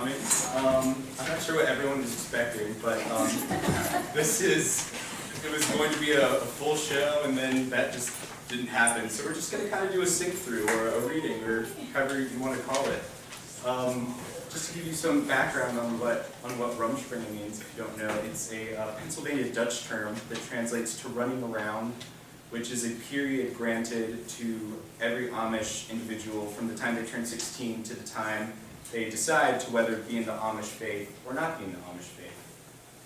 coming. I'm not sure what everyone was expecting, but it was going to be a full show, and then that just didn't happen. So we're just going to kind of do a sing-through, or a reading, or however you want to call it. Just to give you some background on what Rumspringa means, if you don't know, it's a Pennsylvania Dutch term that translates to running around, which is a period granted to every Amish individual from the time they turn 16 to the time they decide to whether be in the Amish faith or not be in the Amish faith.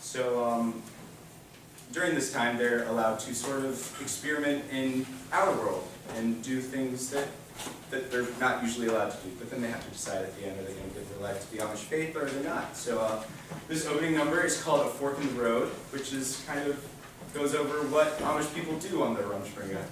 So during this time, they're allowed to sort of experiment in our world and do things that they're not usually allowed to do, but then they have to decide at the end, are they going to give their life to the Amish faith or are they not? So this opening number is called A Fork in the Road, which is kind of goes over what Amish people do on their Rumspringa.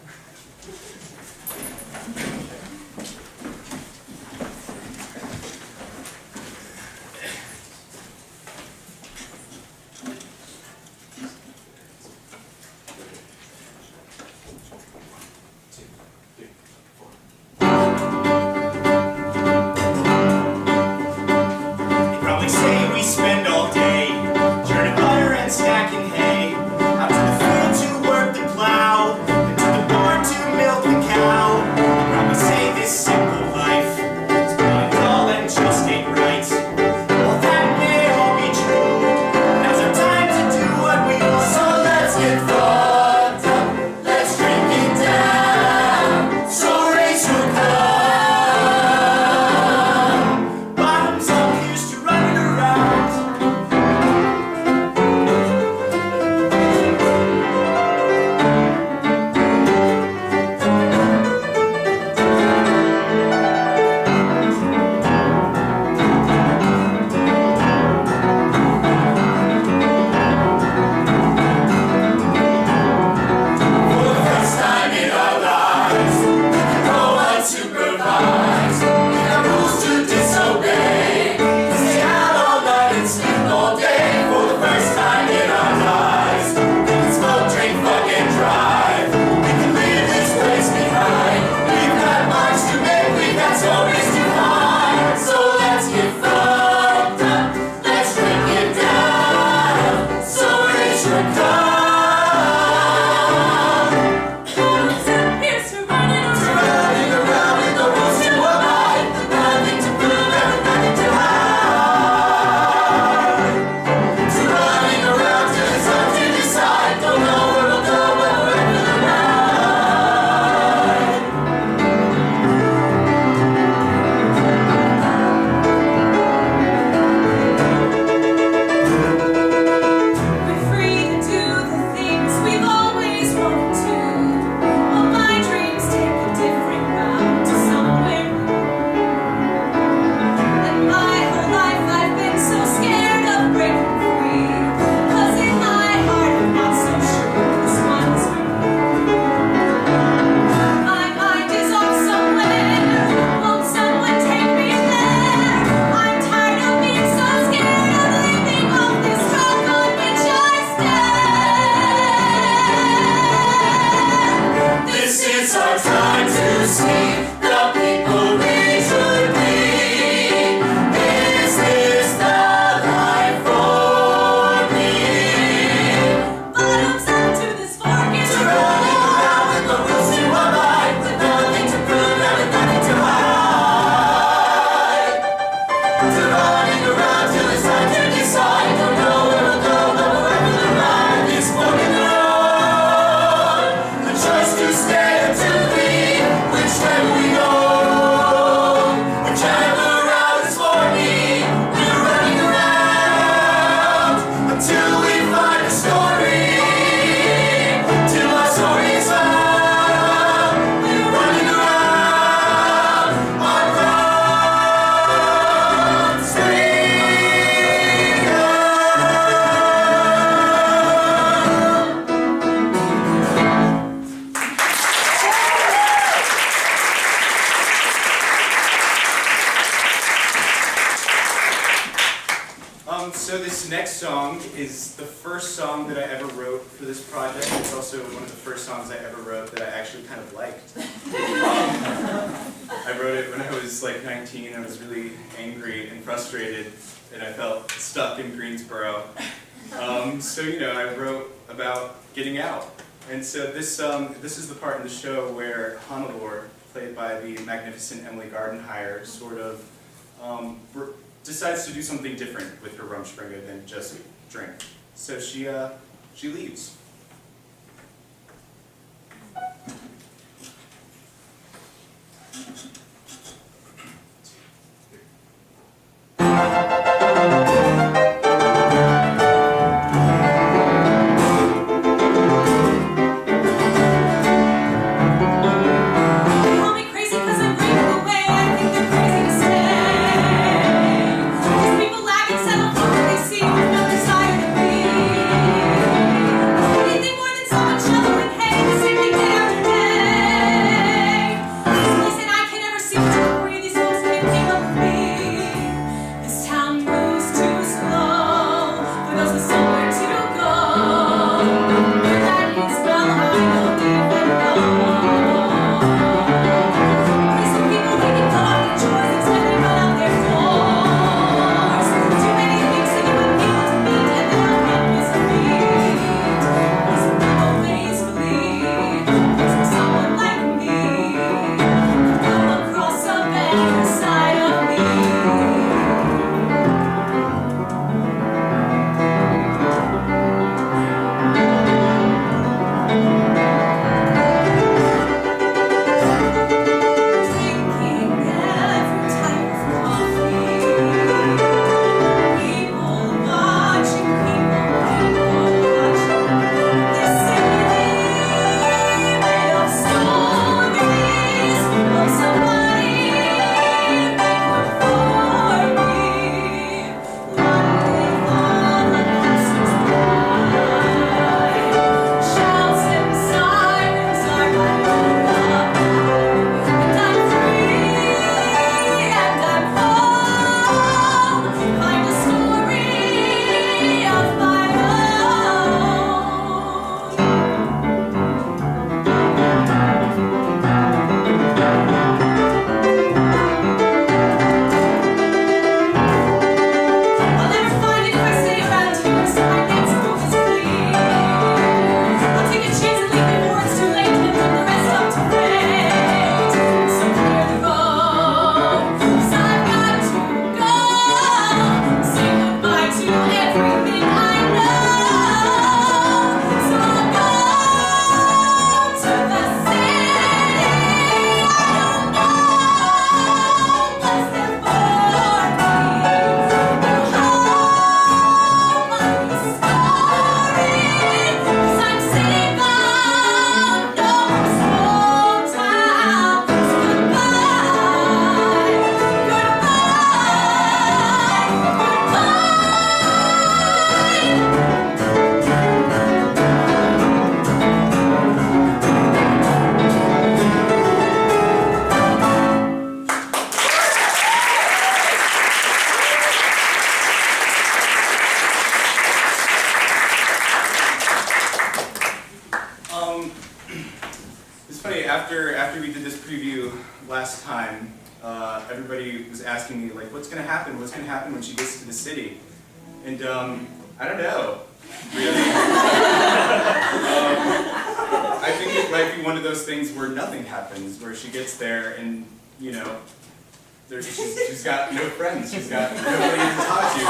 So this next song is the first song that I ever wrote for this project. It's also one of the first songs I ever wrote that I actually kind of liked. I wrote it when I was like 19. I was really angry and frustrated, and I felt stuck in Greensboro. So I wrote about getting out. And so this is the part in the show where Hannelore, played by the magnificent Emily Gardenhire, sort of decides to do something different with her Rumspringa than just drink. So she leaves. After we did this preview last time, everybody was asking me, like, what's going to happen? What's going to happen when she gets to the city? And I don't know, really. I think it might be one of those things where nothing happens, where she gets there and, she's got no friends. She's got nobody to talk to.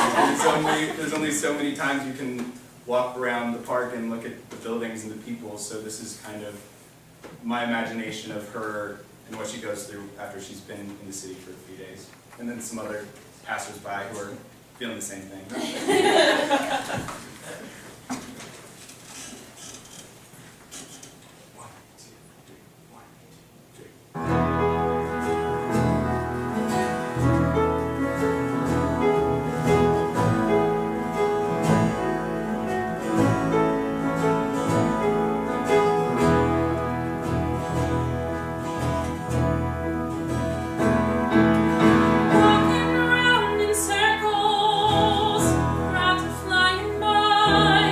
There's only so many times you can walk around the park and look at the buildings and the people, so this is kind of my imagination of her and what she goes through after she's been in the city for a few days. And then some other passersby who are feeling the same thing. Walking around in circles, crowds are flying by.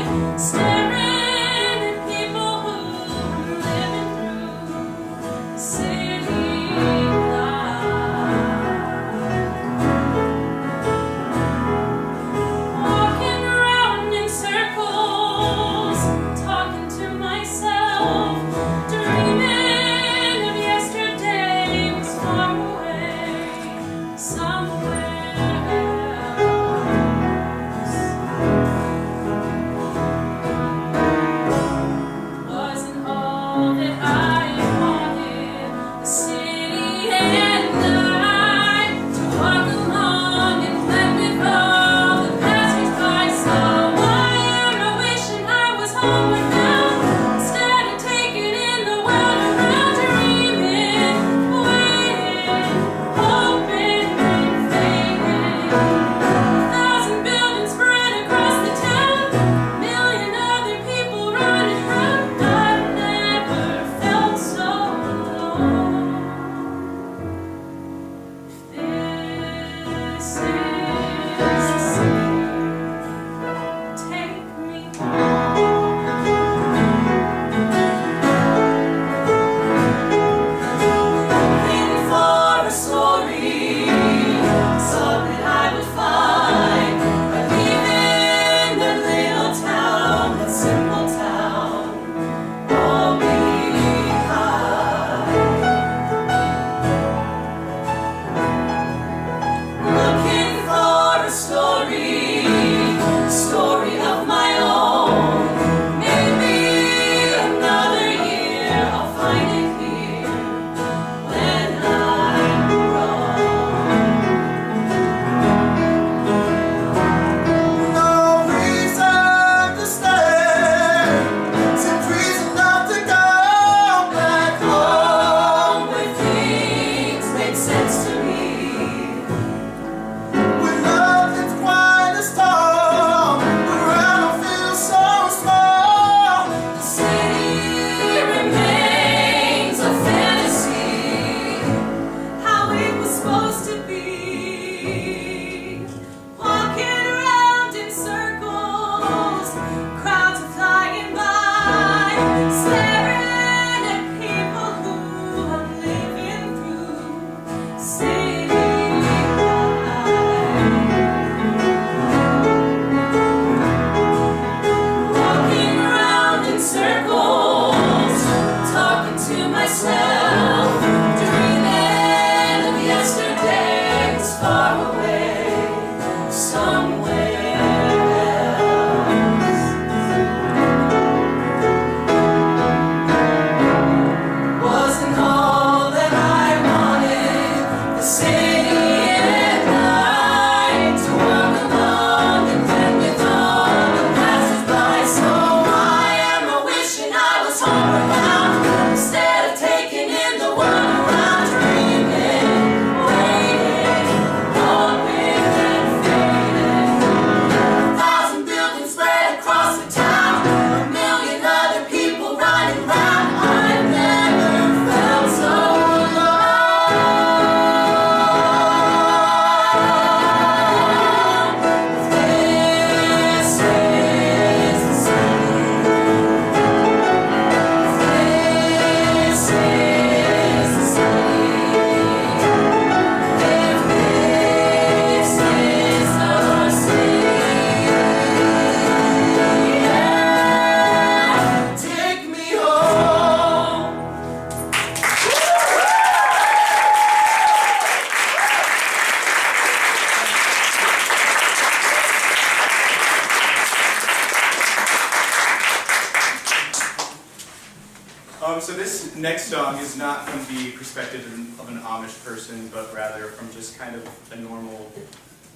So this next song is not from the perspective of an Amish person, but rather from just kind of a normal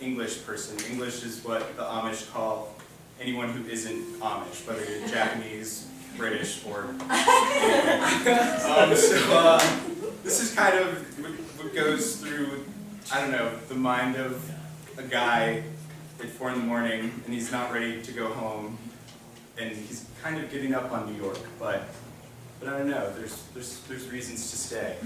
English person. English is what the Amish call anyone who isn't Amish, whether you're Japanese, British, or this is kind of what goes through, I don't know, the mind of a guy at 4 in the morning, and he's not ready to go home, and he's kind of giving up on New York, but I don't know, there's reasons to stay.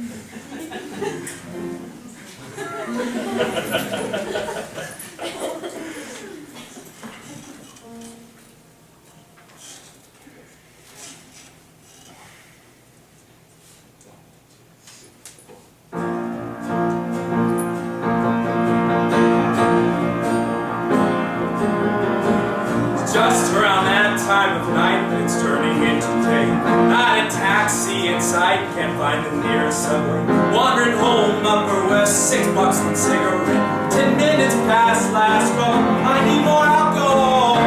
Just around that time of night that it's turning into day. Not a taxi in sight, can't find the nearest subway. Wandering home, Upper West, $6 one cigarette. 10 minutes past last call, I need more alcohol.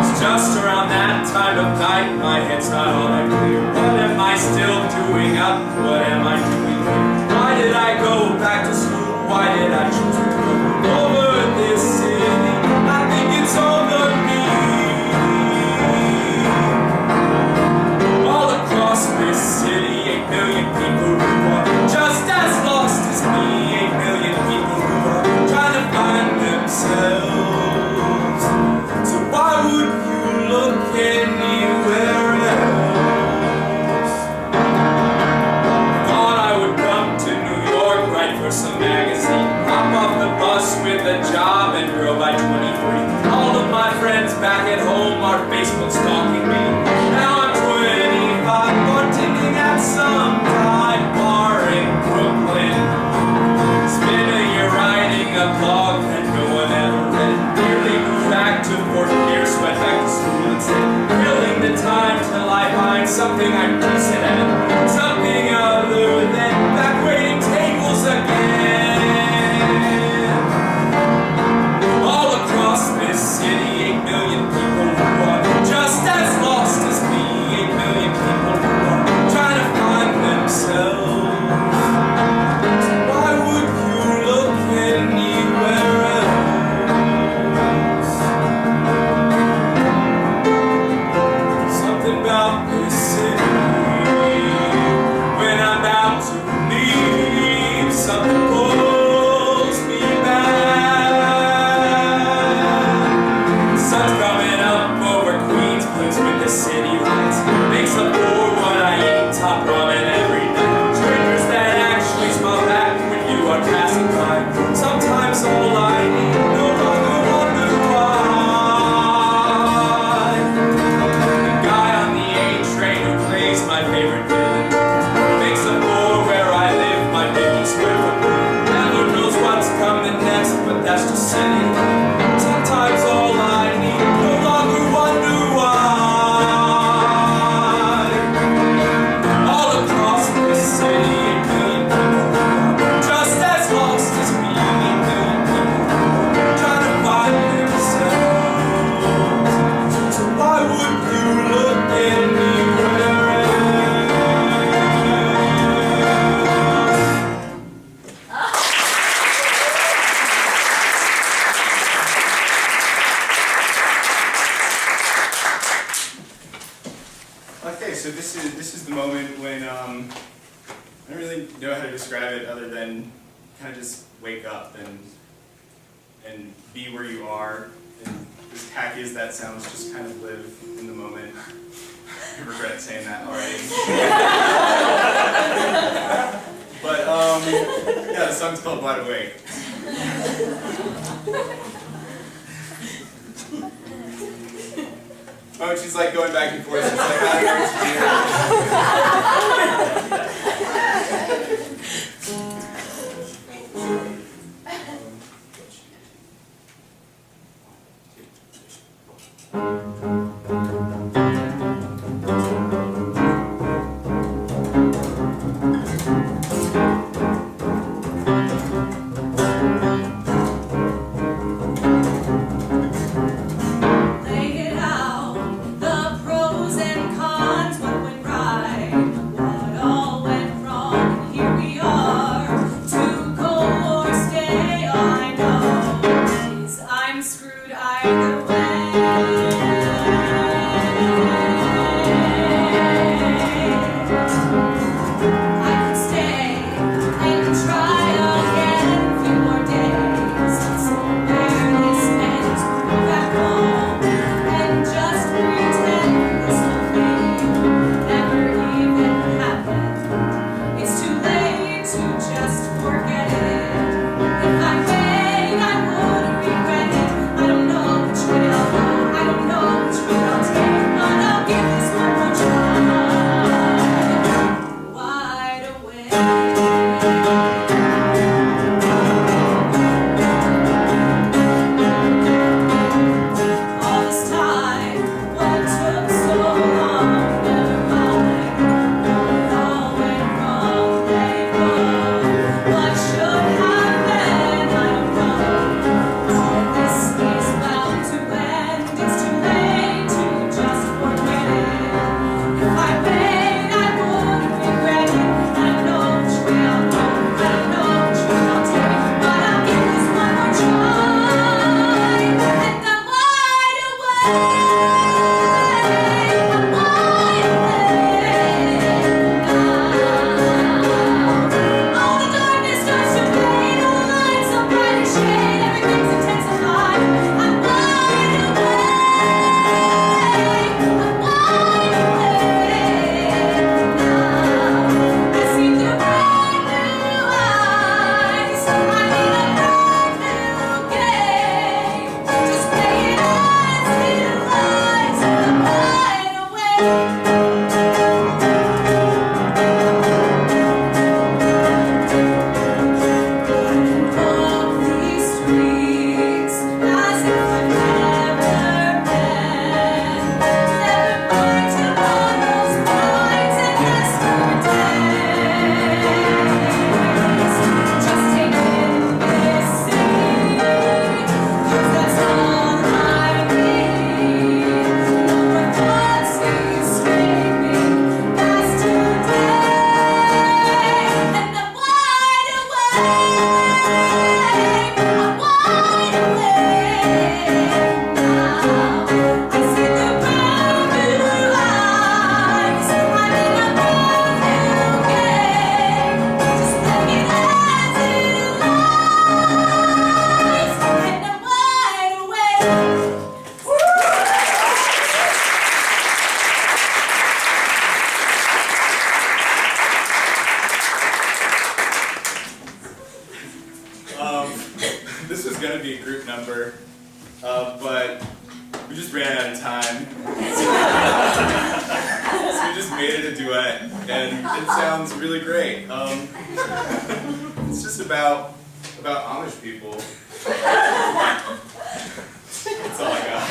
It's just around that time of night, my head's not all that clear. What am I still doing up? What am I doing here? Why did I go back to school? Why did I choose to go over this city? I think it's over me. All across this city, 8 million people who are just as lost as me. 8 million people who are trying to find themselves. So why would you look anywhere else? Thought I would come to New York, write for some magazine, hop off the bus with a job and grow by 23. All of my friends back at home are Facebook stalking me. Now I'm 25, bartending at some dive bar in Brooklyn. Spent a year writing a blog that no one ever read. Nearly moved back to Fort Pierce, went back to school instead. Killing the time till I find something I'm decent at. Something other than back waiting tables again. All across this city, 8 million people who are just as lost as me. 8 million people who are trying to find themselves. Why would you look anywhere else? Something about this city. When I'm about to leave, something pulls me back. Sun's coming up over Queensbridge with the city lights. Makes up for what I eat, top ramen every night. Strangers that actually smile back when you are passing by. Sometimes all I need, no longer wonder why. The guy on the A train who plays my favorite villain makes up for where I live, my biggie square foot. Never knows what's coming next, but that's just city. Sometimes all I need, no longer wonder why. All across this city, 8 million people just as lost as me. 8 million people trying to find themselves. So why would you look anywhere Okay, so this is the moment when I don't really know how to describe it other than kind of just wake up and be where you are, and as tacky as that sounds, just kind of live in the moment. I regret saying that already. But yeah, the song's called Wide Awake. Oh, she's like going back and forth. She's like, I don't know what to do. Lay it out, the pros and This was going to be a group number, but we just ran out of time. So we just made it a duet, and it sounds really great. It's just about Amish people. That's all I got.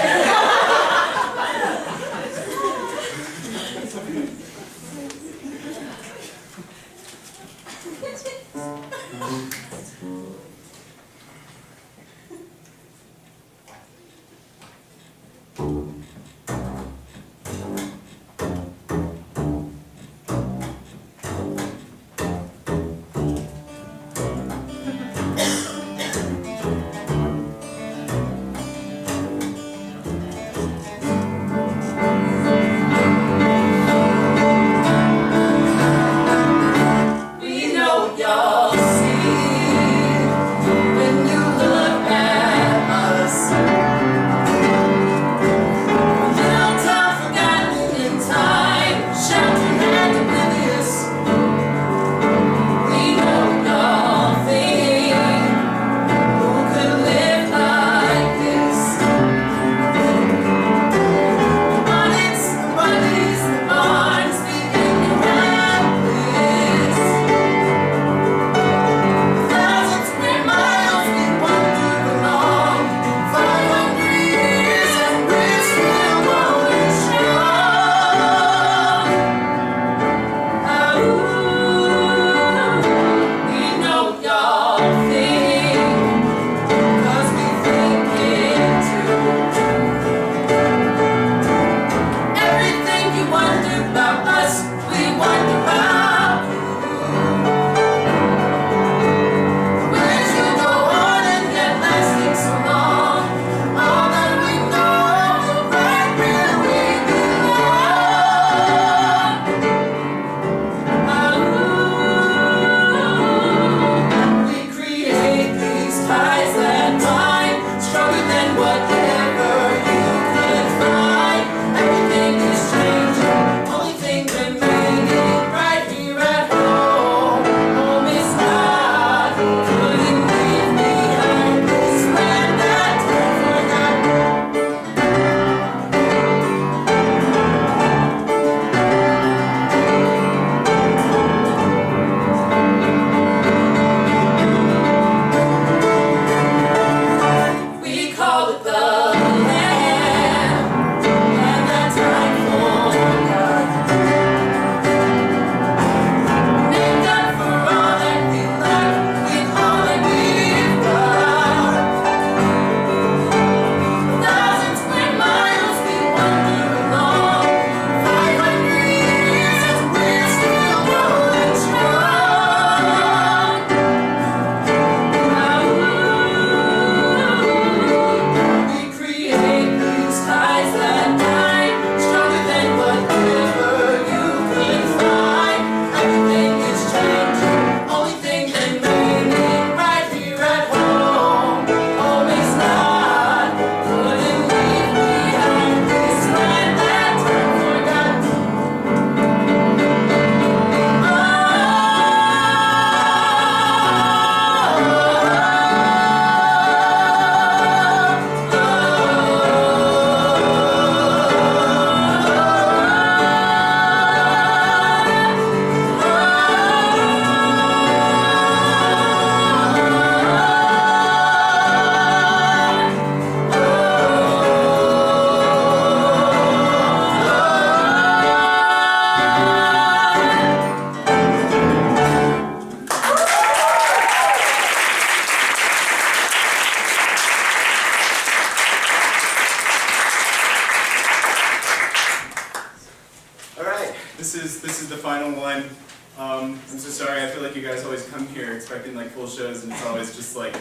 is the final one. I'm so sorry, I feel like you guys always come here expecting like full shows and it's always just like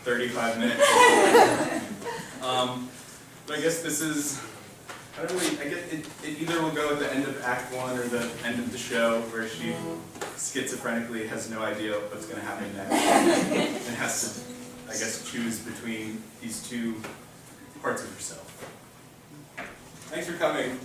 35 minutes. But I guess this is, I guess it either will go at the end of Act 1 or the end of the show where she schizophrenically has no idea what's going to happen next and has to, I guess, choose between these two parts of herself. Thanks for coming.